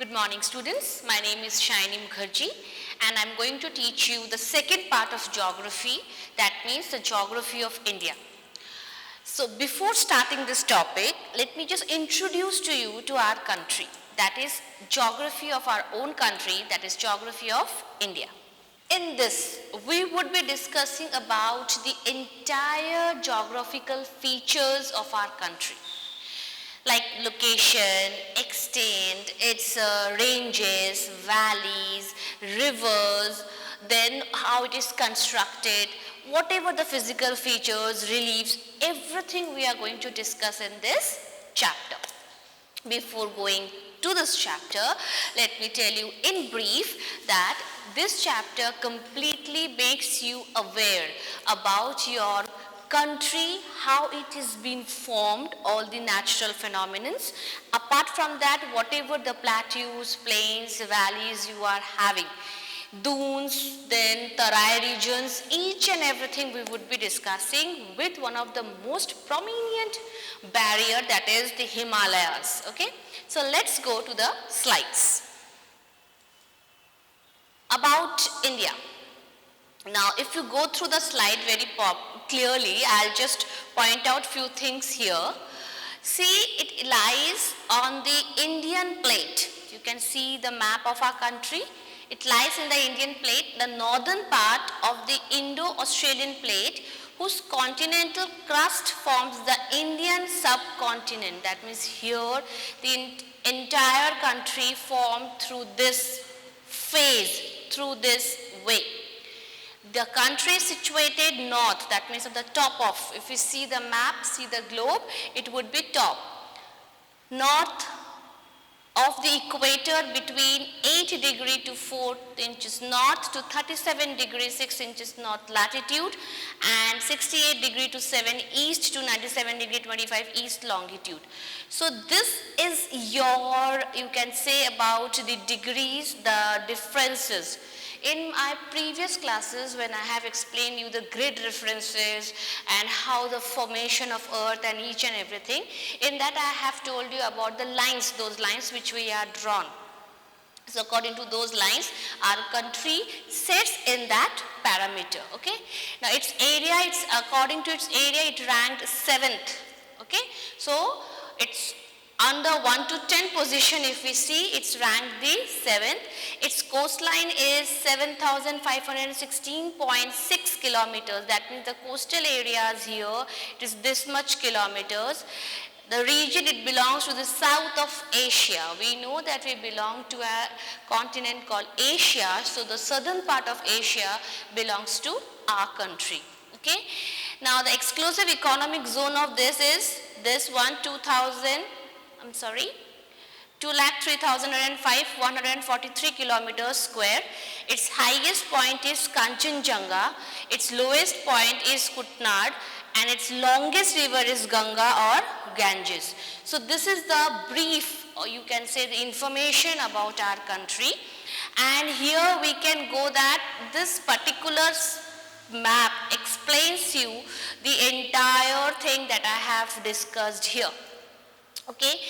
Good morning students, my name is Shiny Mukherjee and I am going to teach you the second part of geography, that means the geography of India. So before starting this topic, let me just introduce to you to our country, that is geography of our own country, that is geography of India. In this, we would be discussing about the entire geographical features of our country, like location, extent, its ranges, valleys, rivers, then how it is constructed, whatever the physical features, reliefs, everything we are going to discuss in this chapter. Before going to this chapter, let me tell you in brief that this chapter completely makes you aware about your country, how it has been formed, all the natural phenomena. Apart from that, whatever the plateaus, plains, valleys you are having, dunes, then Tarai regions, each and everything we would be discussing with one of the most prominent barrier, that is the Himalayas. Okay, so let's go to the slides. About India. Now if you go through the slide very clearly, I'll just point out few things here. See, it lies on the Indian plate. You can see the map of our country. It lies in the Indian plate, the northern part of the Indo-Australian plate, whose continental crust forms the Indian subcontinent. That means here the entire country formed through this phase, through this way. The country is situated north, that means at the top of, if you see the map, see the globe, it would be top. North of the equator between 8 degree to 4 inches north to 37 degrees 6 inches north latitude and 68 degree to 7 east to 97 degree 25 east longitude. So this is your, you can say about the degrees, the differences. In my previous classes, when I have explained you the grid references and how the formation of earth and each and everything, in that I have told you about the lines, those lines which we are drawn. So according to those lines, our country sits in that parameter. Okay. Now its area, it's according to its area, it ranked 7th. Okay. So it's under 1 to 10 position, if we see, it's ranked the 7th. Its coastline is 7,516.6 kilometers. That means the coastal areas here, it is this much kilometers. The region, it belongs to the south of Asia. We know that we belong to a continent called Asia. So the southern part of Asia belongs to our country. Okay. Now the exclusive economic zone of this is this one, 2,03,105,143 kilometers square. Its highest point is Kanchenjunga, its lowest point is Kutnad, and its longest river is Ganga or Ganges. So this is the brief, or you can say the information about our country. And here we can go that this particular map explains you the entire thing that I have discussed here. Okay.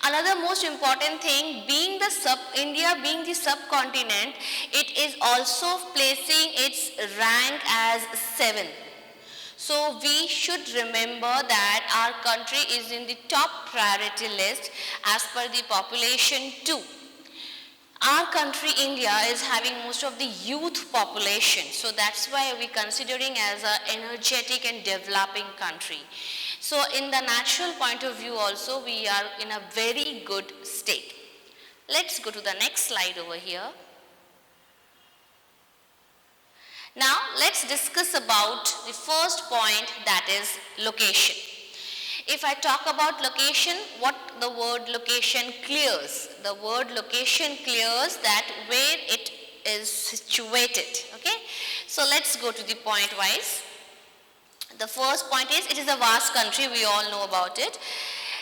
Another most important thing, being the India being the subcontinent, it is also placing its rank as 7. So we should remember that our country is in the top priority list as per the population too. Our country, India, is having most of the youth population. So that's why we are considering as an energetic and developing country. So in the natural point of view also, we are in a very good state. Let's go to the next slide over here. Now let's discuss about the first point, that is location. If I talk about location, what the word location clears? The word location clears that where it is situated. Okay. So let's go to the point wise. The first point is, it is a vast country, we all know about it.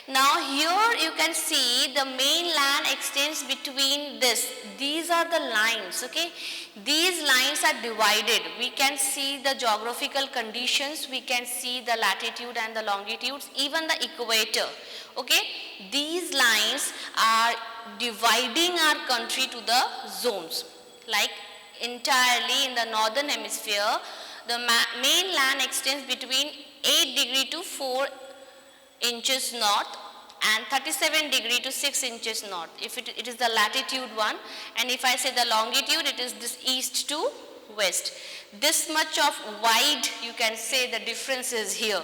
Now here you can see the mainland extends between this. These are the lines, okay. These lines are divided. We can see the geographical conditions, we can see the latitude and the longitudes, even the equator, okay. These lines are dividing our country to the zones. Like entirely in the northern hemisphere, the mainland extends between 8 degree to 4 inches north and 37 degree to 6 inches north. If it is the latitude one, and if I say the longitude, it is this east to west. This much of wide, you can say the difference is here.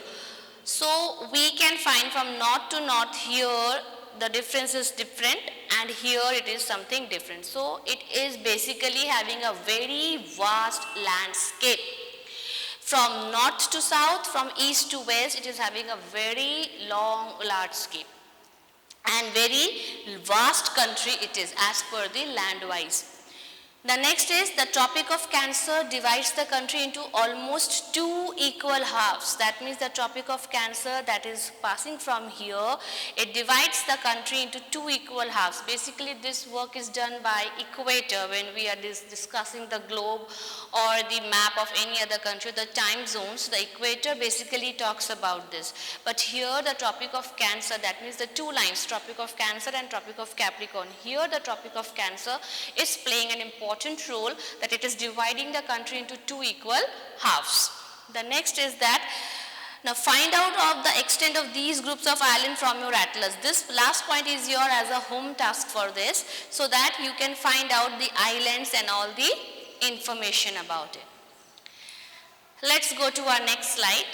So we can find from north to north here the difference is different, and here it is something different. So it is basically having a very vast landscape. From north to south, from east to west, it is having a very long landscape and very vast country it is as per the land wise. The next is the Tropic of Cancer divides the country into almost 2 equal halves. That means the Tropic of Cancer that is passing from here, it divides the country into 2 equal halves. Basically this work is done by equator when we are discussing the globe or the map of any other country, the time zones. The equator basically talks about this. But here the Tropic of Cancer, that means the 2 lines, Tropic of Cancer and Tropic of Capricorn. Here the Tropic of Cancer is playing an important role, that it is dividing the country into 2 equal halves. The next is that, now find out of the extent of these groups of islands from your atlas. This last point is your as a home task for this, so that you can find out the islands and all the information about it. Let's go to our next slide.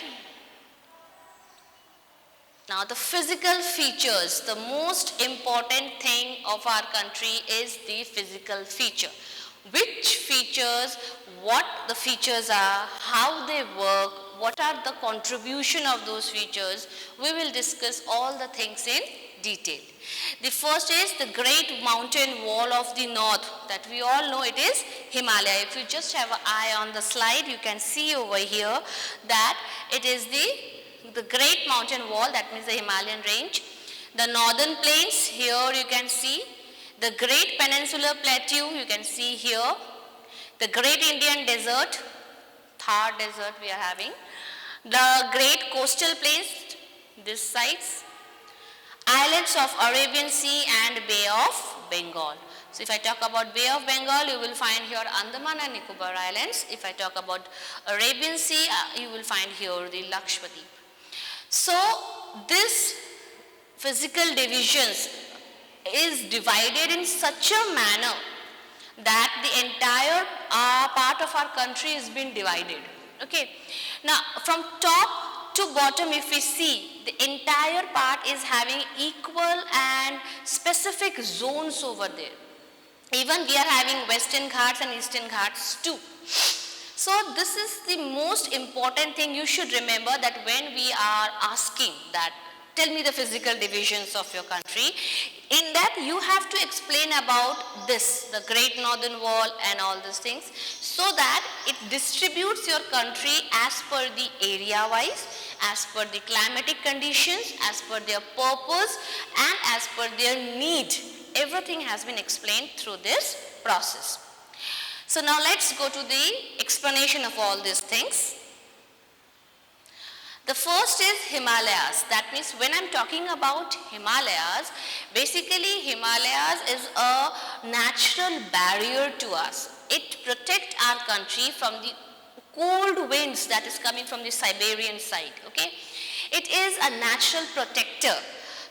Now the physical features, the most important thing of our country is the physical feature. Which features, what the features are, how they work, what are the contribution of those features, we will discuss all the things in detail. The first is the great mountain wall of the north, that we all know it is Himalaya. If you just have an eye on the slide, you can see over here that it is the great mountain wall, that means the Himalayan range. The northern plains, here you can see. The great peninsular plateau, you can see here. The great Indian desert, Thar desert we are having. The great coastal plains, this sides. Islands of Arabian Sea and Bay of Bengal. So if I talk about Bay of Bengal, you will find here Andaman and Nicobar Islands. If I talk about Arabian Sea, you will find here the Lakshadweep. So this physical divisions is divided in such a manner that the entire part of our country is being divided. Okay. Now from top to bottom, if we see, the entire part is having equal and specific zones over there. Even we are having Western Ghats and Eastern Ghats too. So this is the most important thing you should remember, that when we are asking that tell me the physical divisions of your country, in that you have to explain about this, the Great Northern Wall and all these things, so that it distributes your country as per the area wise, as per the climatic conditions, as per their purpose and as per their need. Everything has been explained through this process. So now let's go to the explanation of all these things. The first is Himalayas. That means when I'm talking about Himalayas, basically Himalayas is a natural barrier to us. It protects our country from the cold winds that is coming from the Siberian side. Okay, it is a natural protector.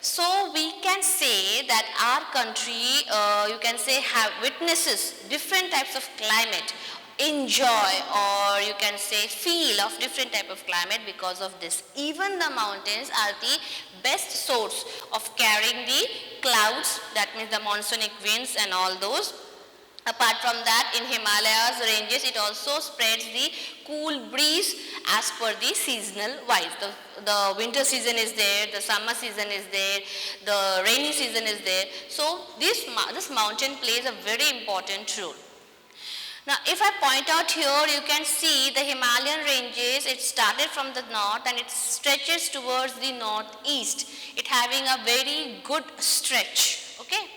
So we can say that our country, you can say, have witnesses different types of climate, enjoy, or you can say feel of different type of climate because of this. Even the mountains are the best source of carrying the clouds, that means the monsoonic winds and all those. Apart from that, in Himalayas ranges, it also spreads the cool breeze as per the seasonal wise. The winter season is there, the summer season is there, the rainy season is there. So this mountain plays a very important role. Now, if I point out here, you can see the Himalayan ranges, it started from the north and it stretches towards the northeast. It having a very good stretch, okay.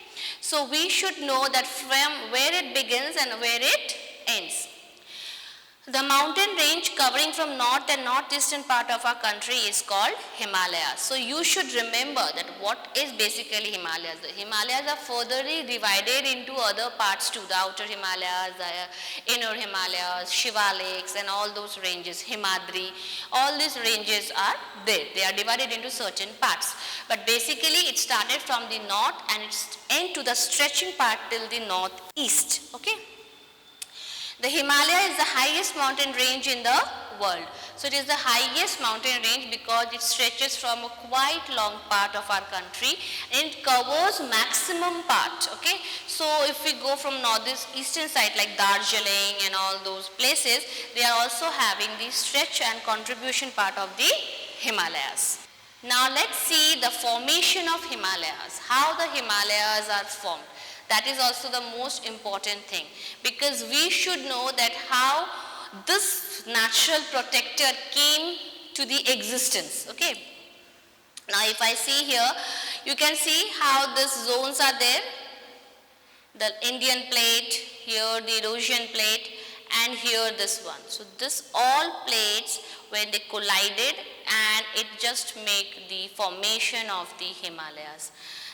So, we should know that from where it begins and where it ends. The mountain range covering from north and northeastern part of our country is called Himalayas. So you should remember that what is basically Himalayas. The Himalayas are furtherly divided into other parts too. The outer Himalayas, the inner Himalayas, Shivaliks and all those ranges, Himadri. All these ranges are there. They are divided into certain parts. But basically it started from the north and it's end to the stretching part till the northeast. Okay. The Himalaya is the highest mountain range in the world. So it is the highest mountain range because it stretches from a quite long part of our country and it covers maximum part. Okay. So if we go from northeastern side like Darjeeling and all those places, they are also having the stretch and contribution part of the Himalayas. Now let's see the formation of Himalayas, how the Himalayas are formed. That is also the most important thing because we should know that how this natural protector came to the existence. Okay. Now if I see here, you can see how these zones are there. The Indian plate, here the Eurasian plate and here this one. So this all plates when they collided and it just make the formation of the Himalayas.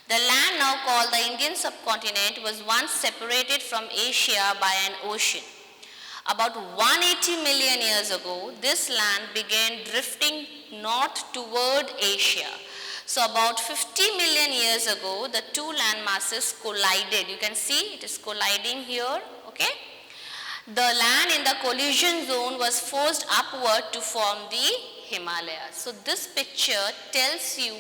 The land now called the Indian subcontinent was once separated from Asia by an ocean. About 180 million years ago, this land began drifting north toward Asia. So about 50 million years ago, the two land masses collided. You can see it is colliding here, okay. The land in the collision zone was forced upward to form the Himalayas. So this picture tells you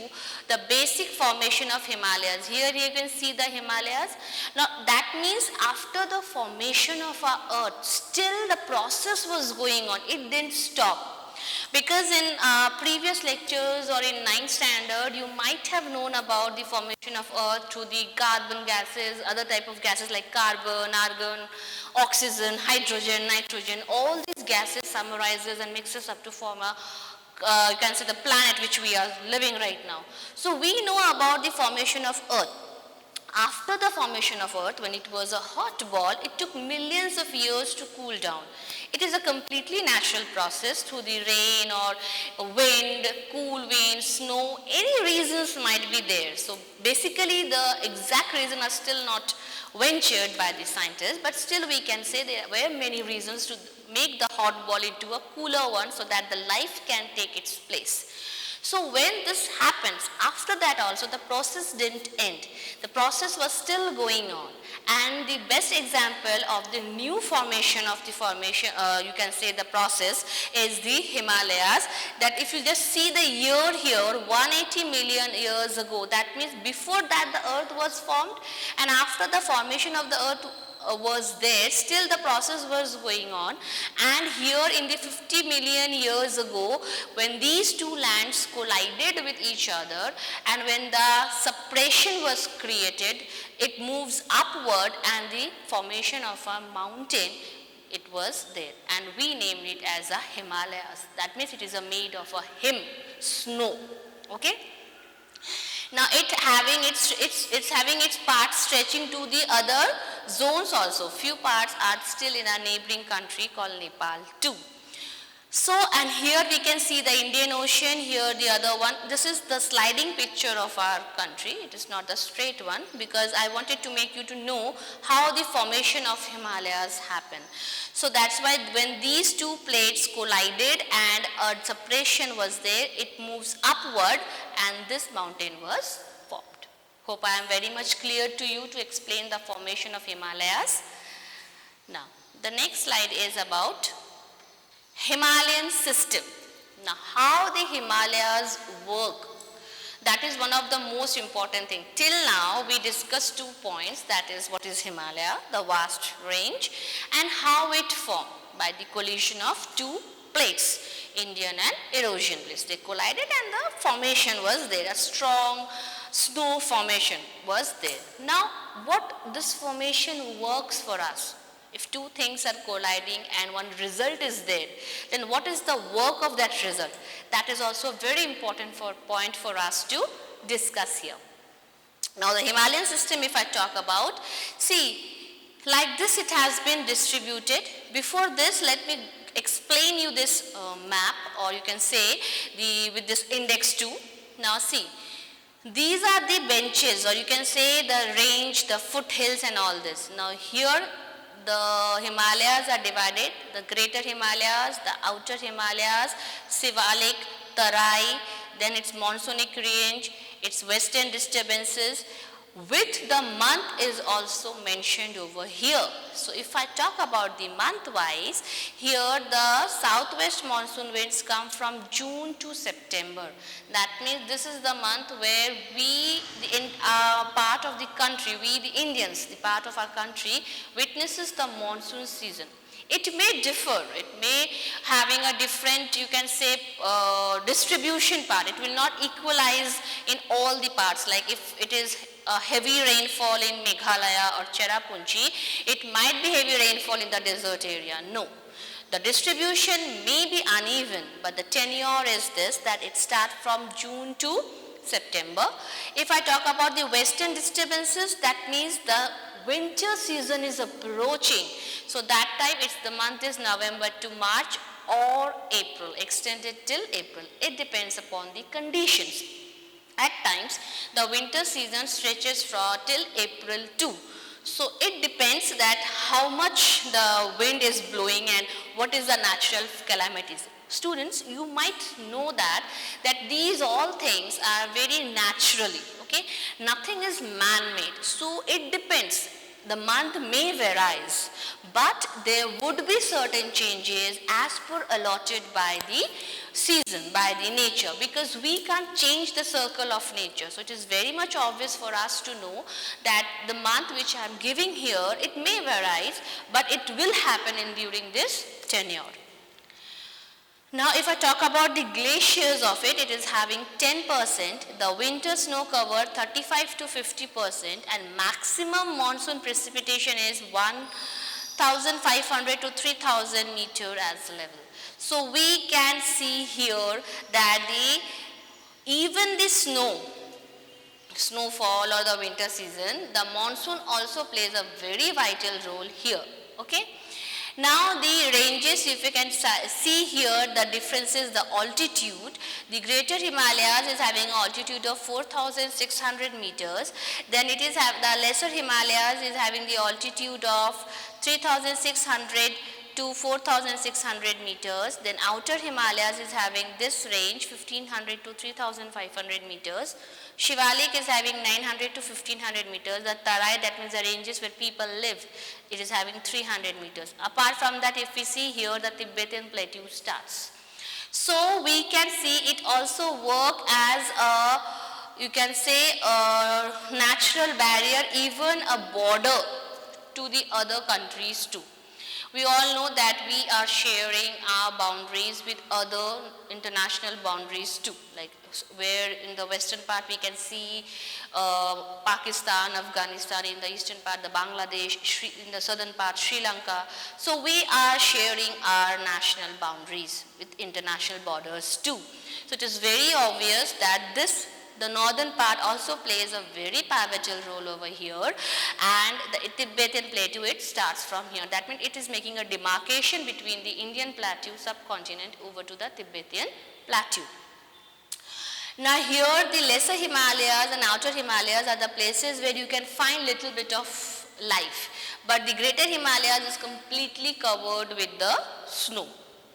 the basic formation of Himalayas. Here you can see the Himalayas. Now that means after the formation of our earth, still the process was going on. It didn't stop. Because in previous lectures or in 9th standard, you might have known about the formation of earth through the carbon gases, other type of gases like carbon, argon, oxygen, hydrogen, nitrogen. All these gases summarizes and mixes up to form a you can say the planet which we are living right now. So we know about the formation of earth. After the formation of earth, when it was a hot ball, it took millions of years to cool down. It is a completely natural process through the rain or wind, cool wind, snow, any reasons might be there. So basically the exact reason are still not ventured by the scientists, but still we can say there were many reasons to make the hot ball into a cooler one so that the life can take its place. So when this happens, after that also the process didn't end. The process was still going on. And the best example of the new formation of the formation, you can say the process is the Himalayas. That if you just see the year here, 180 million years ago, that means before that the earth was formed and after the formation of the earth was there, still the process was going on. And here in the 50 million years ago, when these two lands collided with each other and when the separation was created, it moves upward and the formation of a mountain, it was there and we named it as a Himalayas. That means it is made of a him, snow. Okay. Now it's having its parts stretching to the other zones also. Few parts are still in a neighboring country called Nepal too. So, and here we can see the Indian Ocean, here the other one. This is the sliding picture of our country. It is not the straight one because I wanted to make you to know how the formation of Himalayas happen. So that's why when these two plates collided and a separation was there, it moves upward and this mountain was formed. Hope I am very much clear to you to explain the formation of Himalayas. Now, the next slide is about Himalayan system. Now, how the Himalayas work, that is one of the most important things. Till now, we discussed 2 points, that is what is Himalaya, the vast range, and how it formed by the collision of two plates, Indian and Eurasian plates. They collided and the formation was there, a strong snow formation was there. Now, what this formation works for us? If two things are colliding and one result is there, then what is the work of that result? That is also a very important point for us to discuss here. Now the Himalayan system, if I talk about, see, like this it has been distributed. Before this, let me explain you this map, or you can say with this index 2. Now see, these are the benches, or you can say the range, the foothills and all this. Now here the Himalayas are divided, the greater Himalayas, the outer Himalayas, Sivalik, Tarai, then its monsoonic range, its western disturbances, with the month is also mentioned over here. So if I talk about the month wise, here the southwest monsoon winds come from June to September. That means this is the month where we, part of the country, we the Indians, the part of our country witnesses the monsoon season. It may differ, it may having a different, you can say, distribution part. It will not equalize in all the parts. Like if it is a heavy rainfall in Meghalaya or Cherrapunji, it might be heavy rainfall in the desert area. No. The distribution may be uneven, but the tenure is this, that it starts from June to September. If I talk about the western disturbances, that means the winter season is approaching. So that time the month is November to March or April, extended till April. It depends upon the conditions. At times, the winter season stretches till April too. So it depends that how much the wind is blowing and what is the natural calamities. Students, you might know that these all things are very naturally, okay? Nothing is man-made. So it depends. The month may vary, but there would be certain changes as per allotted by the season, by the nature, because we can't change the circle of nature. So it is very much obvious for us to know that the month which I am giving here, it may vary, but it will happen during this tenure. Now if I talk about the glaciers of it, it is having 10%, the winter snow cover 35 to 50%, and maximum monsoon precipitation is 1,500 to 3,000 meter as level. So we can see here that even the snowfall or the winter season, the monsoon also plays a very vital role here, okay? Now the ranges, if you can see here the differences, the altitude, the greater Himalayas is having an altitude of 4,600 meters, then it is the lesser Himalayas is having the altitude of 3,600 to 4,600 meters, then outer Himalayas is having this range 1,500 to 3,500 meters, Shivalik is having 900 to 1,500 meters, the Tarai, that means the ranges where people live, it is having 300 meters. Apart from that, if we see here, the Tibetan plateau starts. So we can see it also work as a, you can say, a natural barrier, even a border to the other countries too. We all know that we are sharing our boundaries with other international boundaries too, like where in the western part we can see Pakistan, Afghanistan, in the eastern part the Bangladesh, in the southern part Sri Lanka. So we are sharing our national boundaries with international borders too. So it is very obvious that the northern part also plays a very pivotal role over here, and the Tibetan plateau, it starts from here. That means it is making a demarcation between the Indian plateau subcontinent over to the Tibetan plateau. Now here the lesser Himalayas and outer Himalayas are the places where you can find little bit of life, but the greater Himalayas is completely covered with the snow.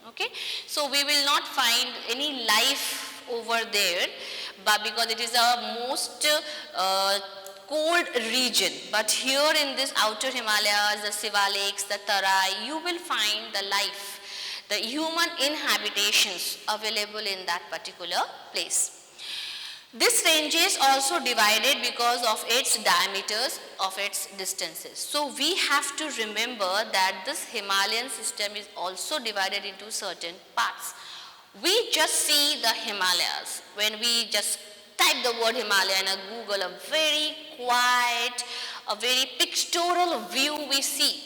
Okay, so we will not find any life over there, but because it is a most cold region. But here in this outer Himalayas, the Sivaliks, the Tarai, you will find the life, the human inhabitations available in that particular place. This range is also divided because of its diameters, of its distances. So we have to remember that this Himalayan system is also divided into certain parts. We just see the Himalayas. When we just type the word Himalaya in a Google, a very quiet, a very pictorial view we see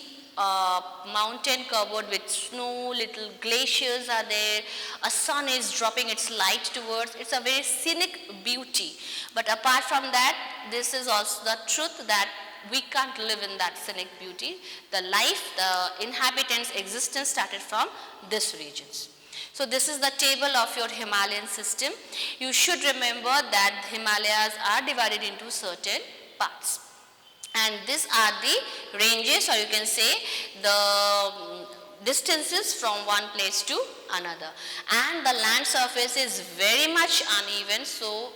mountain covered with snow, little glaciers are there, a sun is dropping its light towards, it's a very scenic beauty. But apart from that, this is also the truth that we can't live in that scenic beauty. The life, the inhabitants' existence started from these regions. So this is the table of your Himalayan system. You should remember that Himalayas are divided into certain parts. And these are the ranges, or you can say the distances from one place to another. And the land surface is very much uneven, so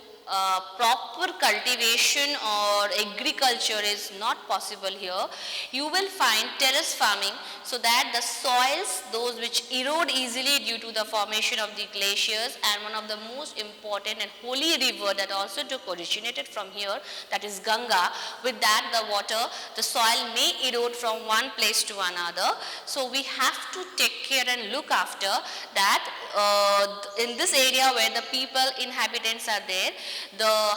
proper cultivation or agriculture is not possible here. You will find terrace farming, so that the soils, those which erode easily due to the formation of the glaciers, and one of the most important and holy river that also originated from here, that is Ganga. With that, the water, the soil may erode from one place to another. So we have to take care and look after that in this area where the people, inhabitants are there,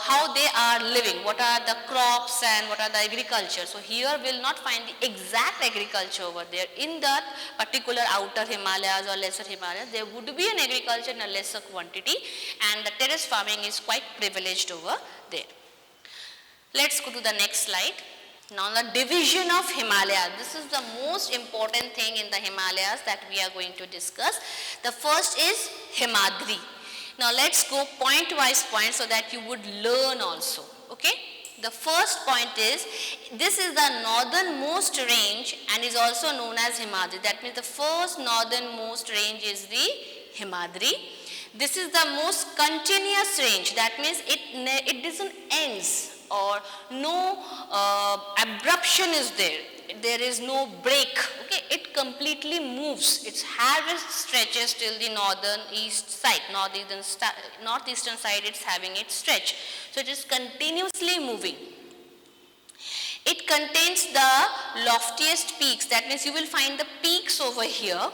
how they are living, what are the crops and what are the agriculture. So here we will not find the exact agriculture over there. In that particular outer Himalayas or lesser Himalayas, there would be an agriculture in a lesser quantity, and the terrace farming is quite privileged over there. Let's go to the next slide. Now the division of Himalayas, this is the most important thing in the Himalayas that we are going to discuss. The first is Himadri. Now let's go point-wise point so that you would learn also, okay. The first point is, this is the northernmost range and is also known as Himadri. That means the first northernmost range is the Himadri. This is the most continuous range. That means it doesn't ends, or no abruption is there. There is no break, okay. It completely moves. Its harvest stretches till the northeastern side it's having its stretch. So it is continuously moving. It contains the loftiest peaks. That means you will find the peaks over here.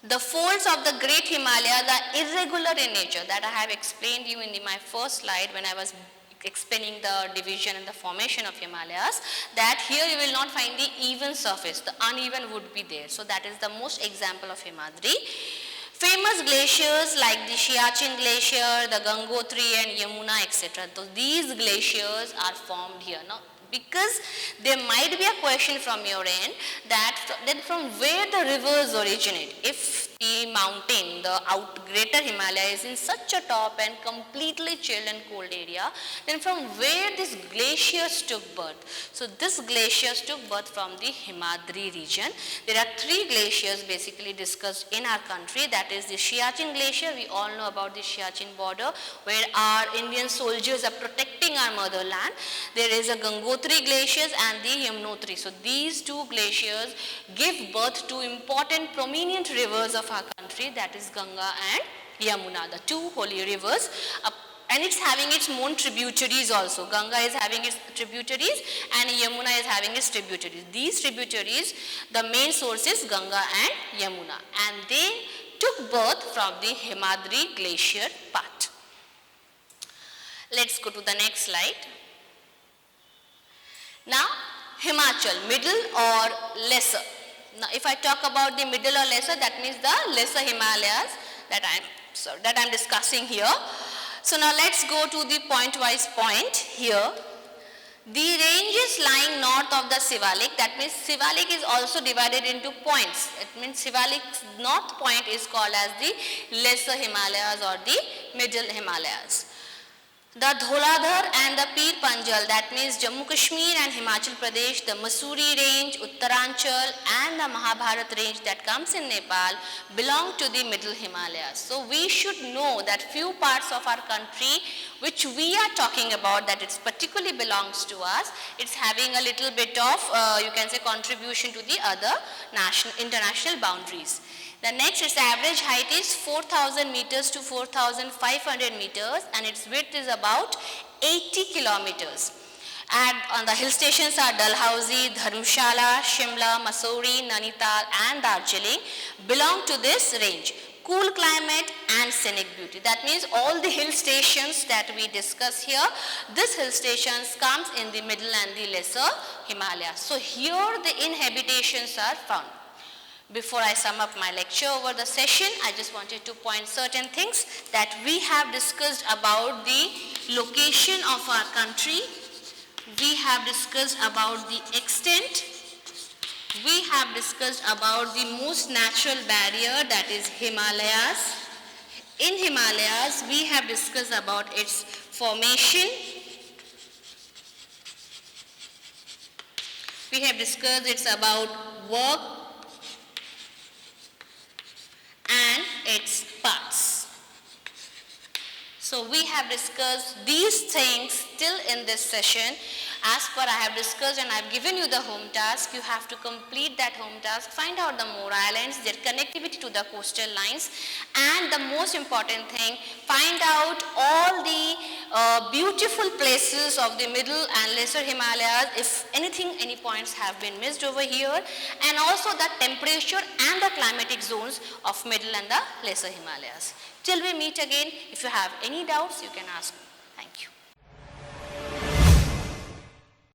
The folds of the great Himalayas are irregular in nature. That I have explained you in my first slide when I was explaining the division and the formation of Himalayas, that here you will not find the even surface, the uneven would be there. So that is the most example of Himadri. Famous glaciers like the Siachen Glacier, the Gangotri and Yamuna, etc. So these glaciers are formed here. Now, because there might be a question from your end that then from where the rivers originate. If the mountain, the greater Himalaya is in such a top and completely chilled and cold area, then from where these glaciers took birth? So this glaciers took birth from the Himadri region. There are three glaciers basically discussed in our country. That is the Siachen Glacier. We all know about the Siachen border where our Indian soldiers are protecting our motherland. There is a Gangotri glaciers and the Yamunotri. So these two glaciers give birth to important prominent rivers of our country, that is Ganga and Yamuna, the two holy rivers. And it's having its own tributaries also. Ganga is having its tributaries and Yamuna is having its tributaries. These tributaries, the main source is Ganga and Yamuna, and they took birth from the Himadri glacier part. Let's go to the next slide. Now, Himachal, middle or lesser. Now, if I talk about the middle or lesser, that means the lesser Himalayas that I'm discussing here. So now let's go to the point-wise point here. The ranges lying north of the Sivalik, that means Sivalik is also divided into points. It means Sivalik's north point is called as the lesser Himalayas or the middle Himalayas. The Dholadhar and the Pir Panjal, that means Jammu Kashmir and Himachal Pradesh, the Mussoorie range, Uttaranchal and the Mahabharat range that comes in Nepal belong to the middle Himalayas. So we should know that few parts of our country which we are talking about, that it particularly belongs to us, it's having a little bit of you can say contribution to the other international boundaries. The next, its average height is 4,000 meters to 4,500 meters and its width is about 80 kilometers. And on the hill stations are Dalhousie, Dharmshala, Shimla, Mussoorie, Nainital and Darjeeling belong to this range. cool climate and scenic beauty. That means all the hill stations that we discuss here, this hill stations comes in the middle and the lesser Himalayas. So here the inhabitations are found. Before I sum up my lecture over the session, I just wanted to point certain things that we have discussed about the location of our country. We have discussed about the extent. We have discussed about the most natural barrier, that is Himalayas. In Himalayas, we have discussed about its formation. We have discussed it's about work and its parts. So we have discussed these things till in this session. As per I have discussed and I have given you the home task, you have to complete that home task, find out the more islands, their connectivity to the coastal lines, and the most important thing, find out all the beautiful places of the middle and lesser Himalayas, if anything, any points have been missed over here, and also the temperature and the climatic zones of middle and the lesser Himalayas. Till we meet again, if you have any doubts, you can ask me.